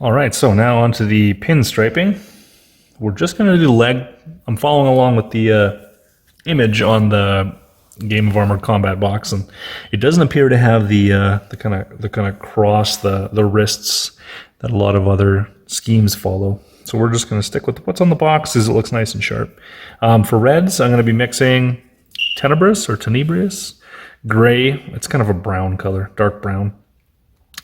All right, so now onto the pinstriping. We're just going to do leg. I'm following along with the image on the Game of Armored Combat box, and it doesn't appear to have the kind of cross the wrists that a lot of other schemes follow. So we're just going to stick with what's on the box, as it looks nice and sharp. For reds, I'm going to be mixing Tenebris or Tenebrious gray. It's kind of a brown color, dark brown.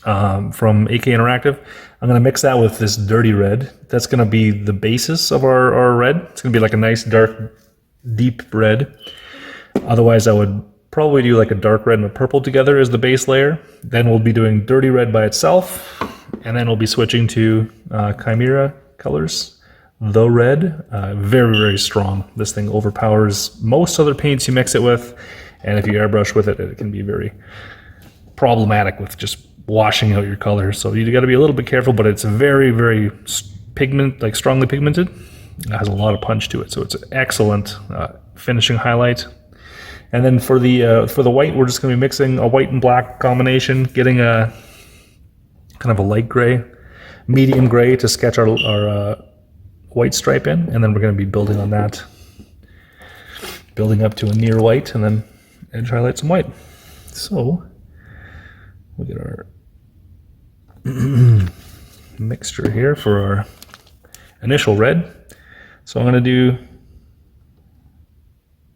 From AK Interactive. I'm going to mix that with this dirty red. That's going to be the basis of our red. It's going to be like a nice dark, deep red. Otherwise, I would probably do like a dark red and a purple together as the base layer. Then we'll be doing dirty red by itself, and then we'll be switching to Chimera colors. The red, very, very strong. This thing overpowers most other paints you mix it with, and if you airbrush with it, it can be very problematic with just washing out your color. So you got to be a little bit careful, but it's very, very strongly pigmented. It has a lot of punch to it, so it's an excellent finishing highlight. And then for the white, we're just going to be mixing a white and black combination, getting a kind of a light gray, medium gray to sketch our white stripe in, and then we're going to be building on that, building up to a near white, and then edge highlight some white. So we'll get our mixture here for our initial red. So I'm going to do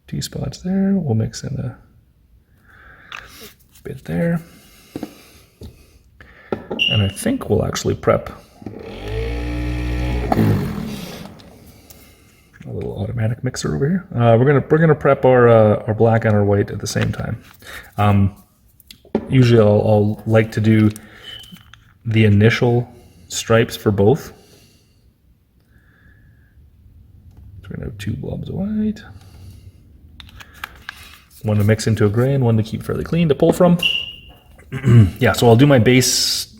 2 spots there. We'll mix in a bit there. And I think we'll actually prep a little automatic mixer over here. We're gonna prep our black and our white at the same time. Usually I'll like to do the initial stripes for both. So we're gonna have 2 blobs of white. One to mix into a gray and one to keep fairly clean to pull from. Yeah, so I'll do my base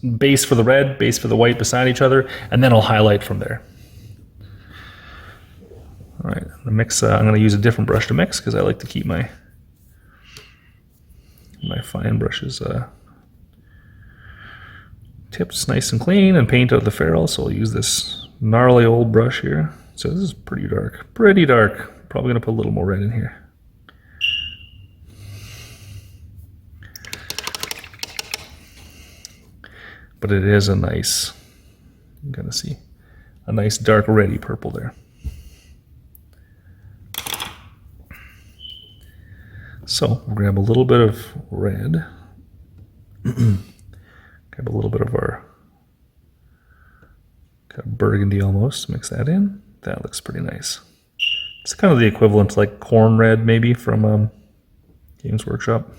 for the red, base for the white beside each other, and then I'll highlight from there. All right, the mix, I'm gonna use a different brush to mix because I like to keep my fine brushes tips nice and clean and paint out the ferrule. So I'll use this gnarly old brush here. So this is pretty dark, Probably gonna put a little more red in here. But it is a nice, I'm gonna see, a nice dark reddy purple there. So we'll grab a little bit of red, grab a little bit of our kind of burgundy almost, mix that in. That looks pretty nice. It's kind of the equivalent to like corn red maybe from Games Workshop.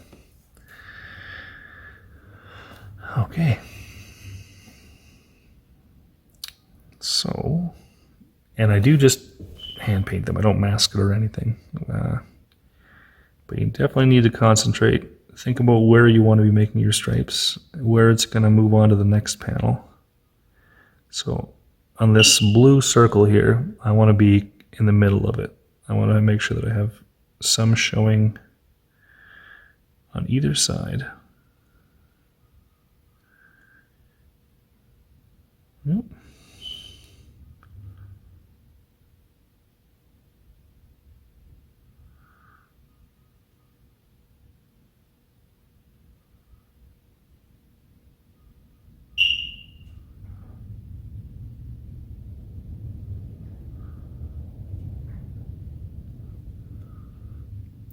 Okay. So, and I do just hand paint them. I don't mask it or anything. But you definitely need to concentrate. Think about where you want to be making your stripes, where it's going to move on to the next panel. So on this blue circle here, I want to be in the middle of it. I want to make sure that I have some showing on either side. Yep.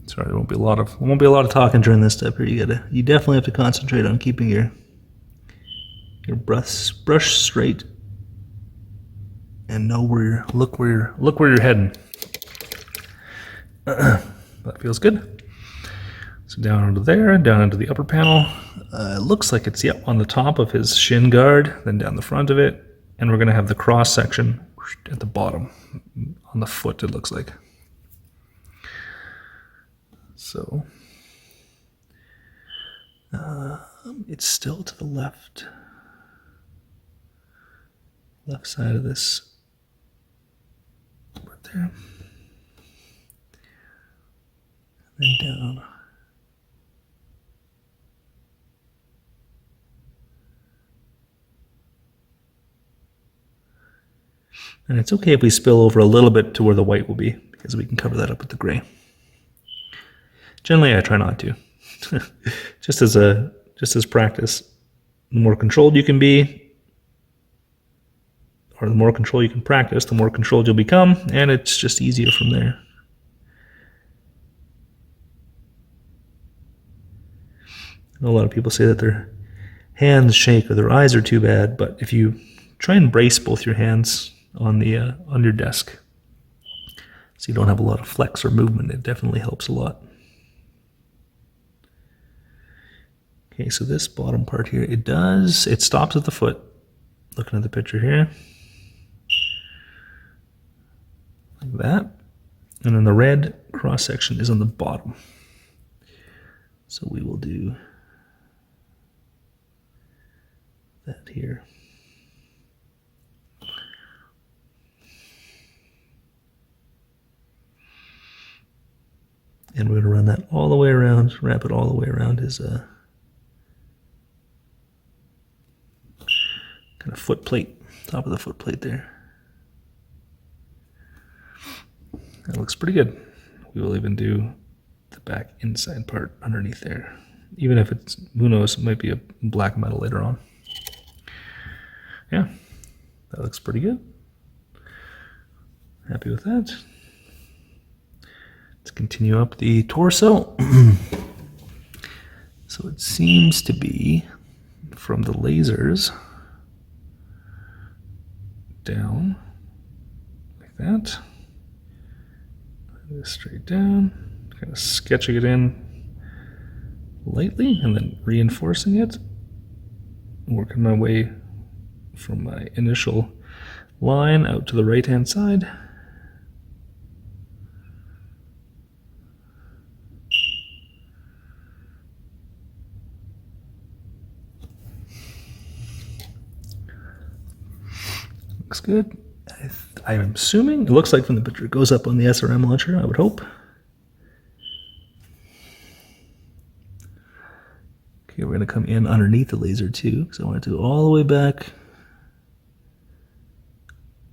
Sorry, there won't be a lot of talking during this step here. You definitely have to concentrate on keeping your brush straight and know look where you're heading. That feels good. So down into there, down into the upper panel. It looks like it's on the top of his shin guard, then down the front of it, and we're gonna have the cross section at the bottom on the foot. It looks like. So it's still to the left side of this right there, and then down. And it's okay if we spill over a little bit to where the white will be, because we can cover that up with the gray. Generally, I try not to. just as practice. The more controlled you can be, or the more control you can practice, the more controlled you'll become, and it's just easier from there. A lot of people say that their hands shake or their eyes are too bad, but if you try and brace both your hands on your desk, so you don't have a lot of flex or movement, it definitely helps a lot. Okay, so this bottom part here, it stops at the foot. Looking at the picture here. Like that. And then the red cross section is on the bottom. So we will do that here. And we're going to run that all the way around, wrap it all the way around his kind of foot plate, top of the foot plate there. That looks pretty good. We will even do the back inside part underneath there. Even if it's, who knows, it might be a black metal later on. Yeah, that looks pretty good. Happy with that. Let's continue up the torso. So it seems to be from the lasers down like that. Straight down, kind of sketching it in lightly and then reinforcing it. Working my way from my initial line out to the right hand side. Looks good. I'm assuming, it looks like from the picture, it goes up on the SRM launcher, I would hope. Okay, we're going to come in underneath the laser too, because I want it to go all the way back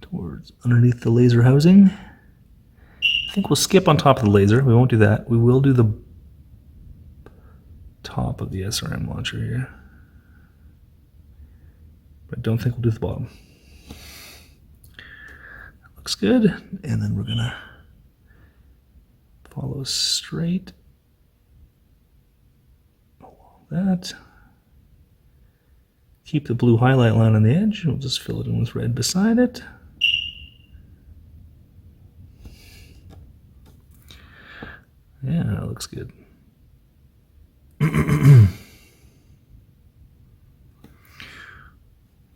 towards underneath the laser housing. I think we'll skip on top of the laser. We won't do that. We will do the top of the SRM launcher here. But I don't think we'll do the bottom. Looks good, and then we're gonna follow straight along that. Keep the blue highlight line on the edge. We'll just fill it in with red beside it. Yeah, that looks good.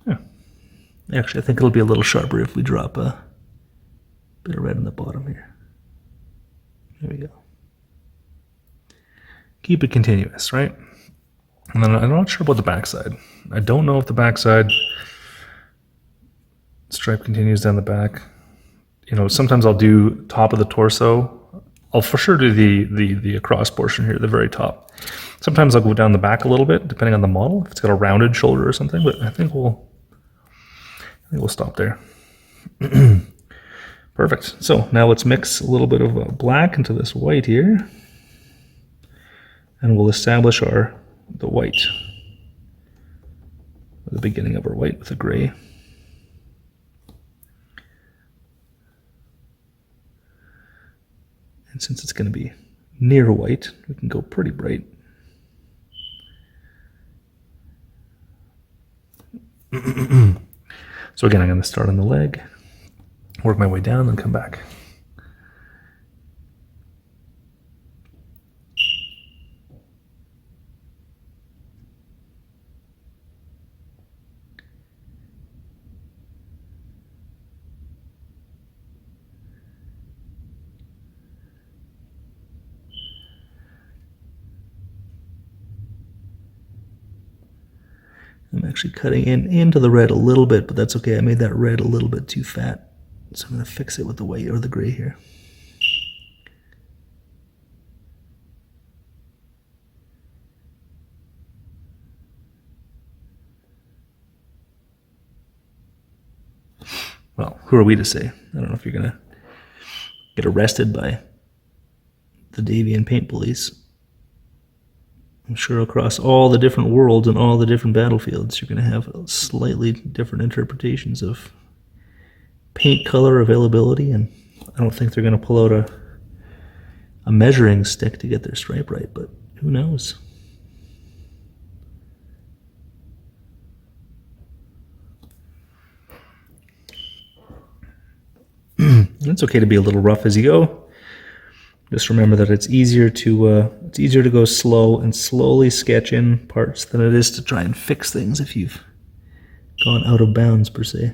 Yeah. Actually, I think it'll be a little sharper if we drop a bit of red in the bottom here. There we go. Keep it continuous, right? And then I'm not sure about the backside. I don't know if the backside stripe continues down the back. You know, sometimes I'll do top of the torso. I'll for sure do the across portion here at the very top. Sometimes I'll go down the back a little bit, depending on the model, if it's got a rounded shoulder or something, but I think we'll stop there. Perfect. So now let's mix a little bit of black into this white here, and we'll establish the white, the beginning of our white with a gray. And since it's going to be near white, we can go pretty bright. So again, I'm going to start on the leg, work my way down, and come back. I'm actually cutting into the red a little bit, but that's okay. I made that red a little bit too fat. So I'm going to fix it with the white or the gray here. Well, who are we to say? I don't know if you're going to get arrested by the Davion paint police. I'm sure across all the different worlds and all the different battlefields, you're going to have slightly different interpretations of paint color availability, and I don't think they're going to pull out a measuring stick to get their stripe right, but who knows? It's okay to be a little rough as you go. Just remember that it's easier to go slow and slowly sketch in parts than it is to try and fix things if you've gone out of bounds per se.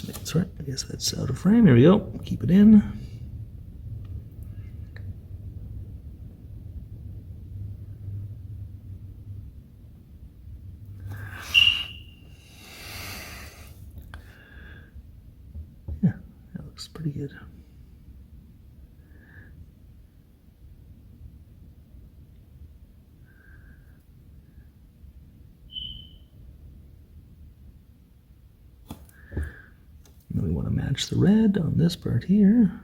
That's right. I guess that's out of frame. Here we go. Keep it in. Yeah, that looks pretty good. And we want to match the red on this part here.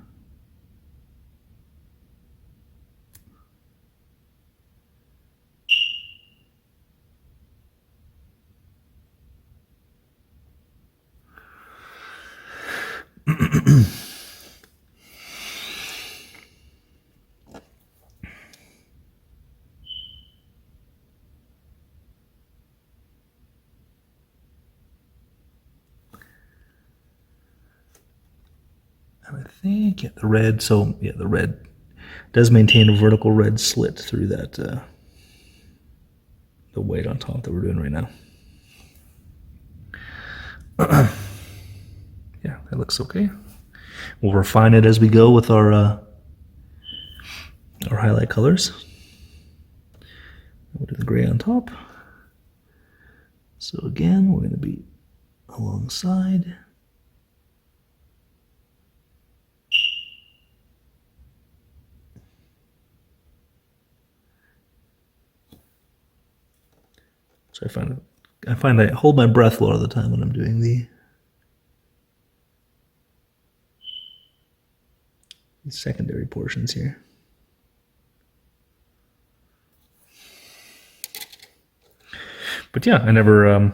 And I think, yeah, the red, so yeah, the red does maintain a vertical red slit through that, the white on top that we're doing right now. Yeah, that looks okay. We'll refine it as we go with our highlight colors. We'll do the gray on top. So again, we're going to be alongside. So I find I hold my breath a lot of the time when I'm doing these secondary portions here. But yeah, I never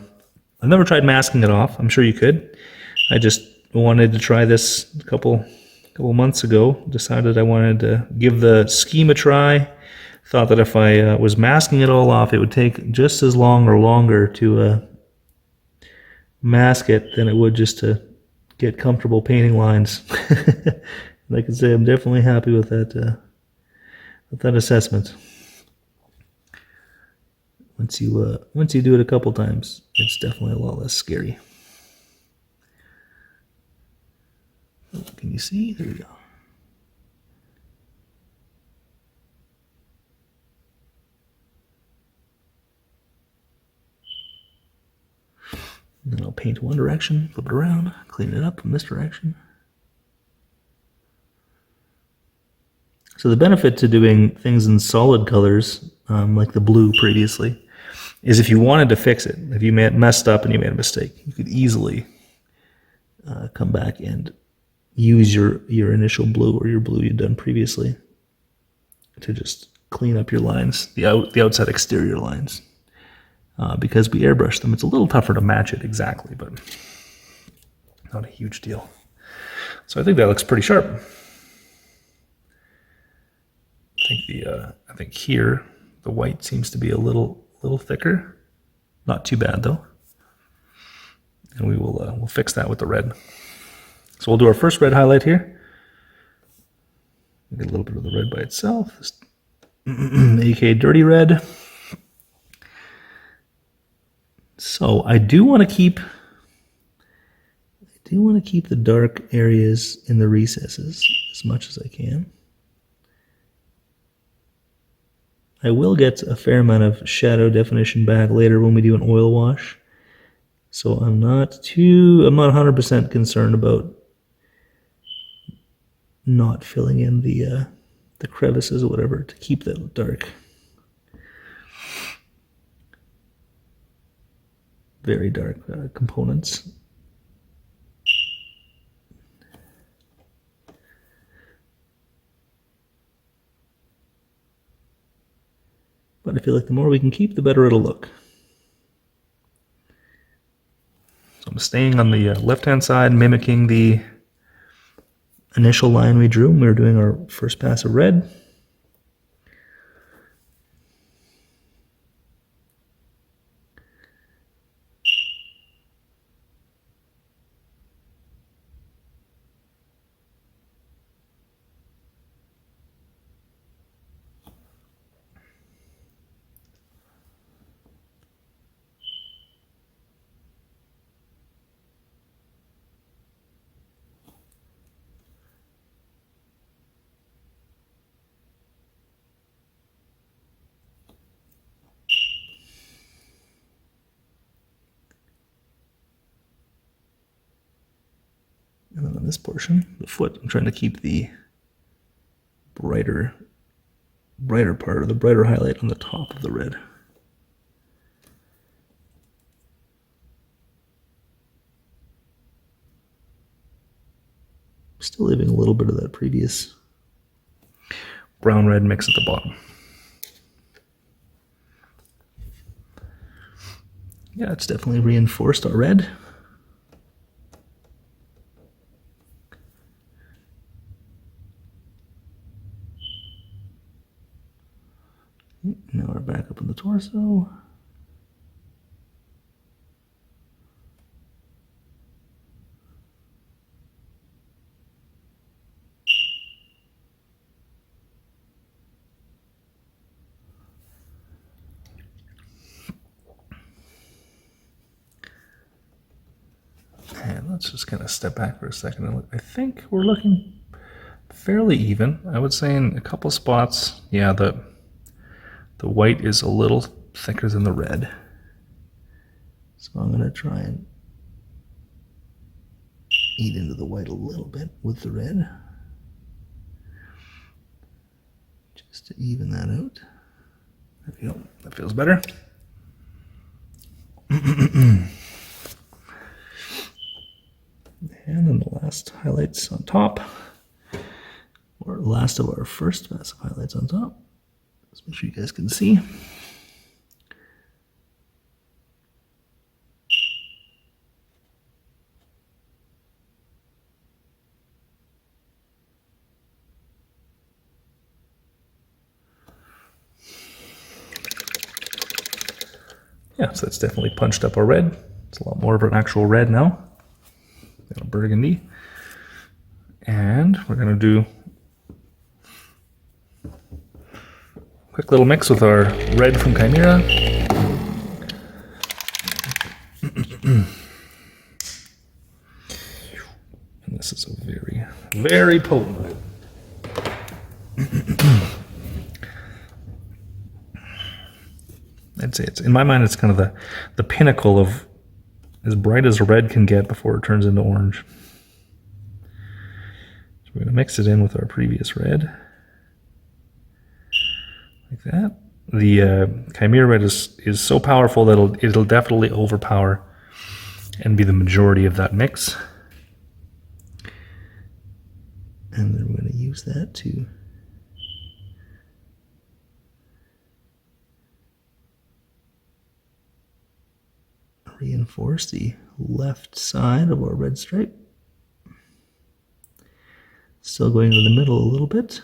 tried masking it off. I'm sure you could. I just wanted to try this a couple months ago. Decided I wanted to give the scheme a try. Thought that if I was masking it all off, it would take just as long or longer to mask it than it would just to get comfortable painting lines. And I can say I'm definitely happy with that assessment. Once you do it a couple times, it's definitely a lot less scary. Can you see? There we go. Then I'll paint one direction, flip it around, clean it up from this direction. So the benefit to doing things in solid colors, like the blue previously, is if you wanted to fix it, if you messed up and you made a mistake, you could easily come back and use your initial blue or your blue you'd done previously to just clean up your lines, the outside exterior lines. Because we airbrush them, it's a little tougher to match it exactly, but not a huge deal. So I think that looks pretty sharp. I think here the white seems to be a little thicker. Not too bad though. And we'll fix that with the red. So we'll do our first red highlight here. Get a little bit of the red by itself. AK dirty red. So I do want to keep the dark areas in the recesses as much as I can. I will get a fair amount of shadow definition back later when we do an oil wash. So I'm not 100% concerned about not filling in the crevices or whatever to keep that dark. Very dark components. But I feel like the more we can keep, the better it'll look. So I'm staying on the left-hand side, mimicking the initial line we drew when we were doing our first pass of red. And then on this portion, the foot, I'm trying to keep the brighter part, or the brighter highlight on the top of the red. Still leaving a little bit of that previous brown-red mix at the bottom. Yeah, it's definitely reinforced our red. Now we're back up in the torso. And let's just kind of step back for a second and look. I think we're looking fairly even. I would say in a couple spots, yeah, the white is a little thicker than the red. So I'm going to try and eat into the white a little bit with the red, just to even that out. There we go. That feels better. And then the last highlights on top, or last of our first massive highlights on top. Let's make sure you guys can see. Yeah, so that's definitely punched up our red. It's a lot more of an actual red now. Got a burgundy. And we're going to do a quick little mix with our red from Chimera. And this is a very, very potent red. I'd say it's, in my mind, it's kind of the pinnacle of as bright as red can get before it turns into orange. So we're going to mix it in with our previous red. Like that. The Chimera red is so powerful that it'll definitely overpower and be the majority of that mix. And then we're going to use that to reinforce the left side of our red stripe. Still going to the middle a little bit.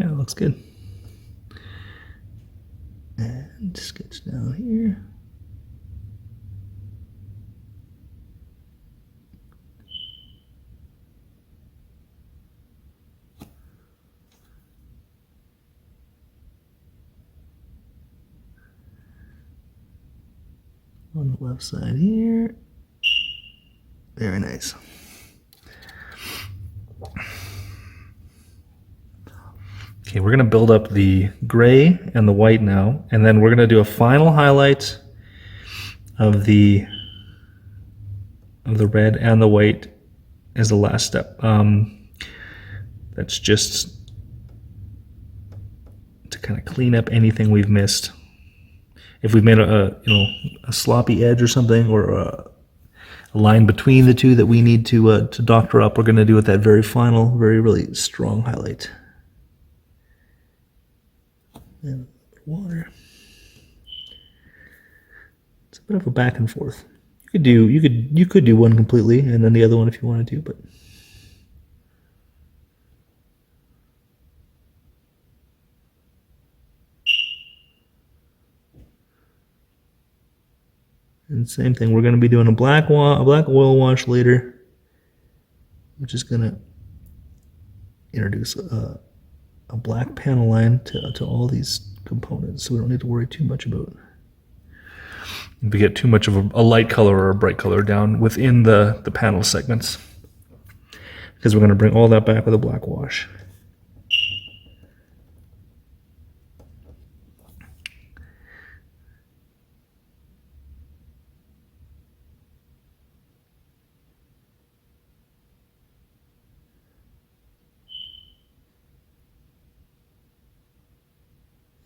Yeah, it looks good. And sketch down here. on the left side here. Very nice. Okay, we're going to build up the gray and the white now, and then we're going to do a final highlight of the red and the white as the last step. That's just to kind of clean up anything we've missed. If we've made a sloppy edge or something, or a line between the two that we need to doctor up, we're going to do it that very final, really strong highlight. And water. It's a bit of a back and forth. You could do one completely and then the other one if you wanted to, but and same thing. We're going to be doing a black oil wash later, which is going to introduce a black panel line to all these components, so we don't need to worry too much about if we get too much of a light color or a bright color down within the panel segments, because we're going to bring all that back with a black wash.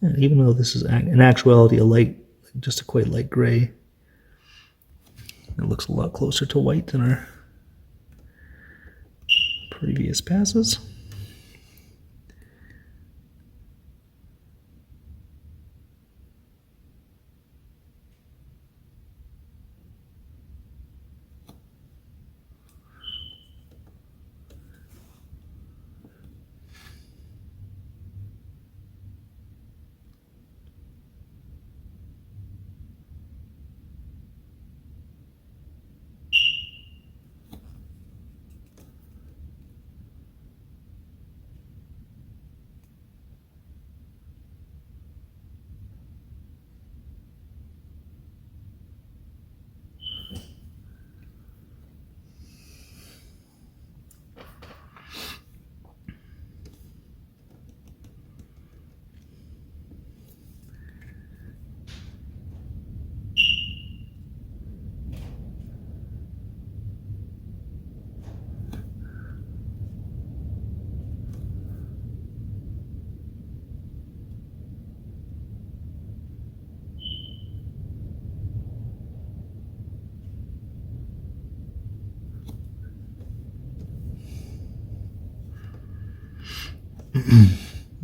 And even though this is in actuality just a quite light gray, it looks a lot closer to white than our previous passes.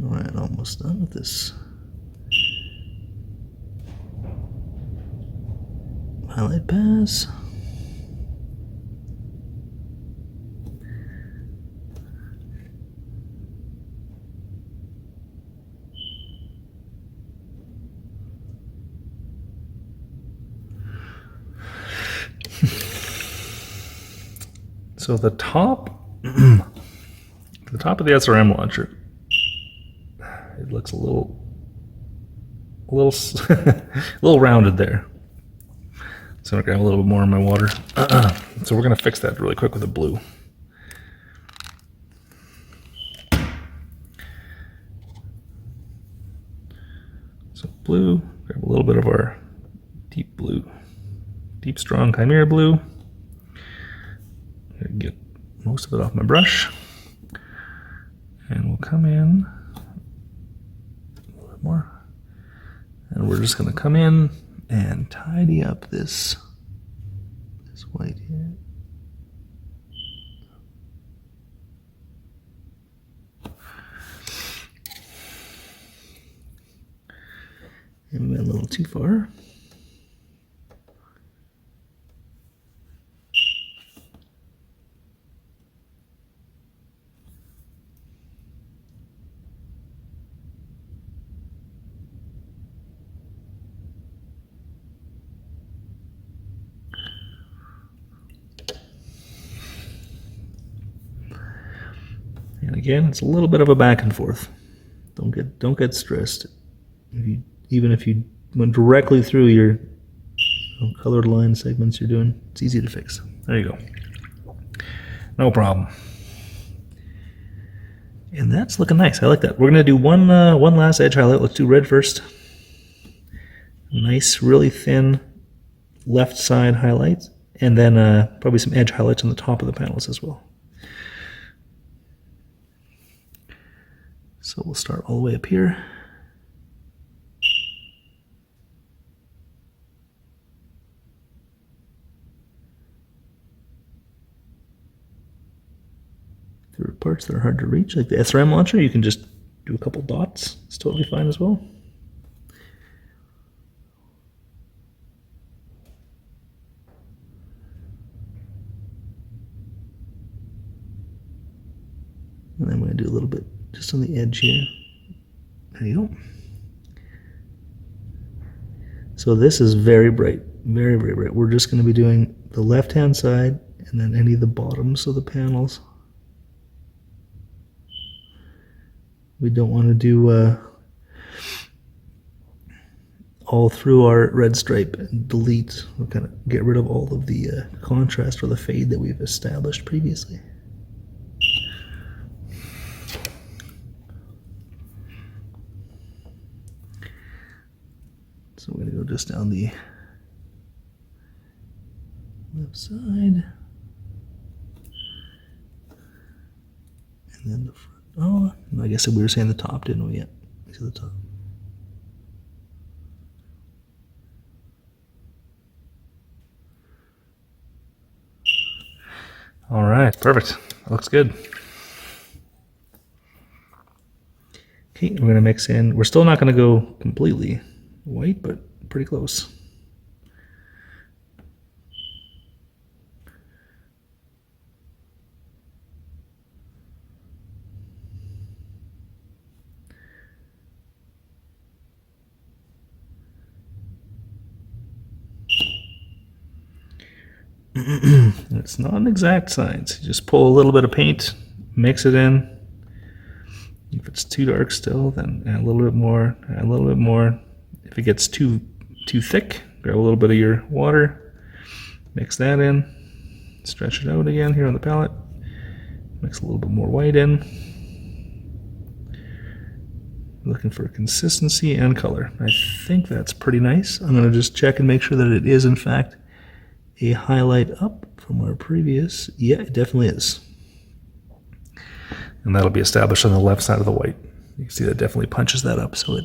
Alright, almost done with this highlight pass. So the top of the SRM launcher, it looks a little rounded there. So I'm gonna grab a little bit more in my water. So we're gonna fix that really quick with a blue. So blue, grab a little bit of our deep blue, deep strong Chimera blue. Get most of it off my brush. And we'll come in a little bit more. And we're just going to come in and tidy up this white here. And we went a little too far. And again, it's a little bit of a back and forth. Don't get stressed. Even if you went directly through, you're colored line segments you're doing, it's easy to fix. There you go. No problem. And that's looking nice. I like that. We're going to do one last edge highlight. Let's do red first. Nice, really thin left side highlights. And then probably some edge highlights on the top of the panels as well. So we'll start all the way up here. There are parts that are hard to reach, like the SRM launcher. You can just do a couple dots. It's totally fine as well. And I'm going to do a little bit just on the edge here. There you go. So this is very bright, very, very bright. We're just going to be doing the left-hand side and then any of the bottoms of the panels. We don't want to do all through our red stripe and delete. We'll kind of get rid of all of the contrast or the fade that we've established previously. So we're going to go just down the left side. And then the front. Oh, I guess we were saying the top, didn't we? Yeah, to the top. All right, perfect. That looks good. Okay, we're going to mix in. We're still not going to go completely white, but pretty close. It's not an exact science. You just pull a little bit of paint, mix it in. If it's too dark still, then add a little bit more, add a little bit more. If it gets too thick, grab a little bit of your water, mix that in, stretch it out again here on the palette, mix a little bit more white in. Looking for consistency and color. I think that's pretty nice. I'm going to just check and make sure that it is in fact a highlight up from our previous. Yeah, it definitely is. And that'll be established on the left side of the white. You can see that definitely punches that up, so it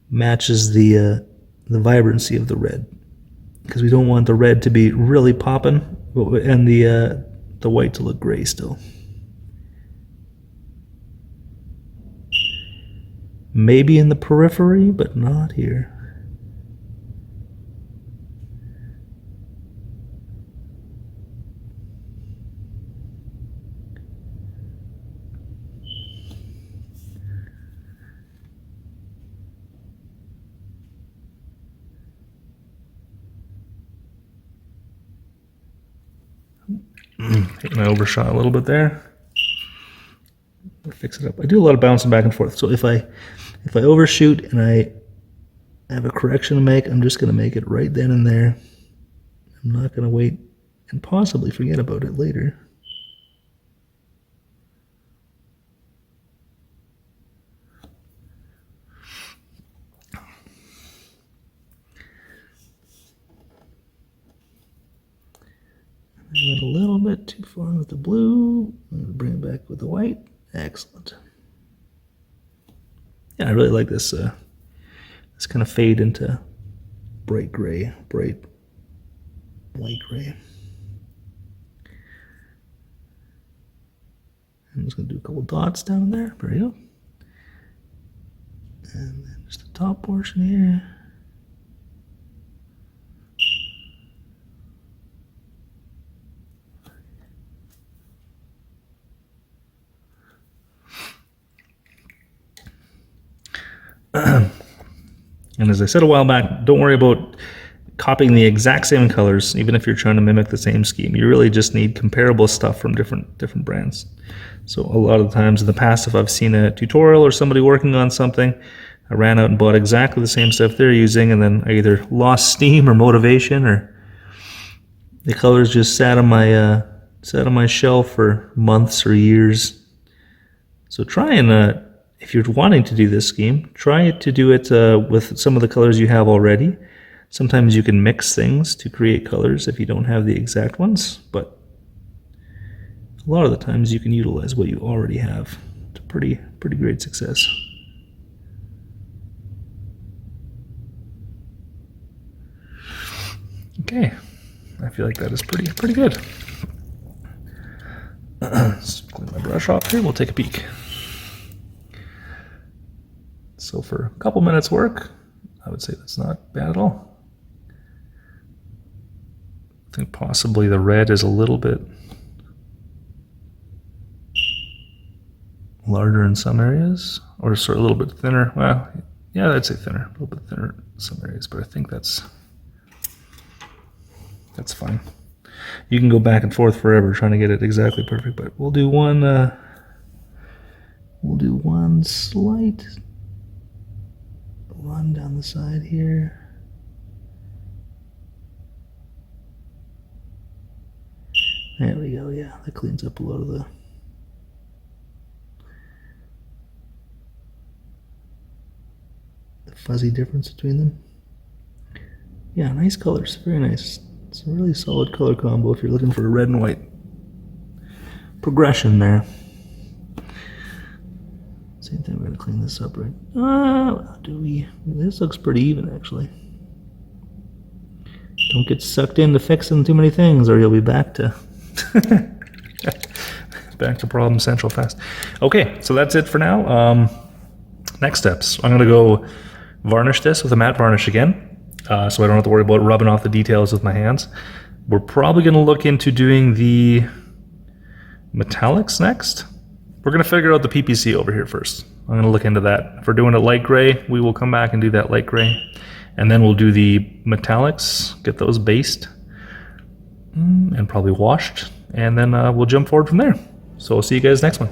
matches the vibrancy of the red. Because we don't want the red to be really popping, and the white to look gray still. Maybe in the periphery, but not here. I overshot a little bit there. Fix it up. I do a lot of bouncing back and forth. So if I overshoot and I have a correction to make, I'm just going to make it right then and there. I'm not going to wait and possibly forget about it later. I went a little bit too far with the blue. I'm going to bring it back with the white. Excellent. Yeah, I really like this this kind of fade into bright gray, bright light gray. I'm just going to do a couple dots down there. There you go. And then just the top portion here. And as I said a while back, don't worry about copying the exact same colors, even if you're trying to mimic the same scheme. You really just need comparable stuff from different brands. So a lot of the times in the past, if I've seen a tutorial or somebody working on something, I ran out and bought exactly the same stuff they're using, and then I either lost steam or motivation, or the colors just sat on my shelf for months or years. So try and, if you're wanting to do this scheme, try to do it with some of the colors you have already. Sometimes you can mix things to create colors if you don't have the exact ones, but a lot of the times you can utilize what you already have to pretty great success. Okay, I feel like that is pretty good. Let's clean my brush off here. We'll take a peek. So for a couple minutes work, I would say that's not bad at all. I think possibly the red is a little bit larger in some areas, or sort of a little bit thinner. Well, yeah, I'd say thinner, a little bit thinner in some areas, but I think that's fine. You can go back and forth forever trying to get it exactly perfect, but we'll do one slight run down the side here. There we go, yeah, that cleans up a lot of the fuzzy difference between them. Yeah, nice colors, very nice. It's a really solid color combo if you're looking for a red and white progression there. Same thing, we're gonna clean this up, right? Do we? This looks pretty even, actually. Don't get sucked into fixing too many things, or you'll be back to back to problem central fast. Okay, so that's it for now. Next steps, I'm gonna go varnish this with a matte varnish again. So I don't have to worry about rubbing off the details with my hands. We're probably going to look into doing the metallics next. We're going to figure out the PPC over here first. I'm going to look into that. If we're doing a light gray, we will come back and do that light gray. And then we'll do the metallics, get those based and probably washed. And then we'll jump forward from there. So I'll see you guys next one.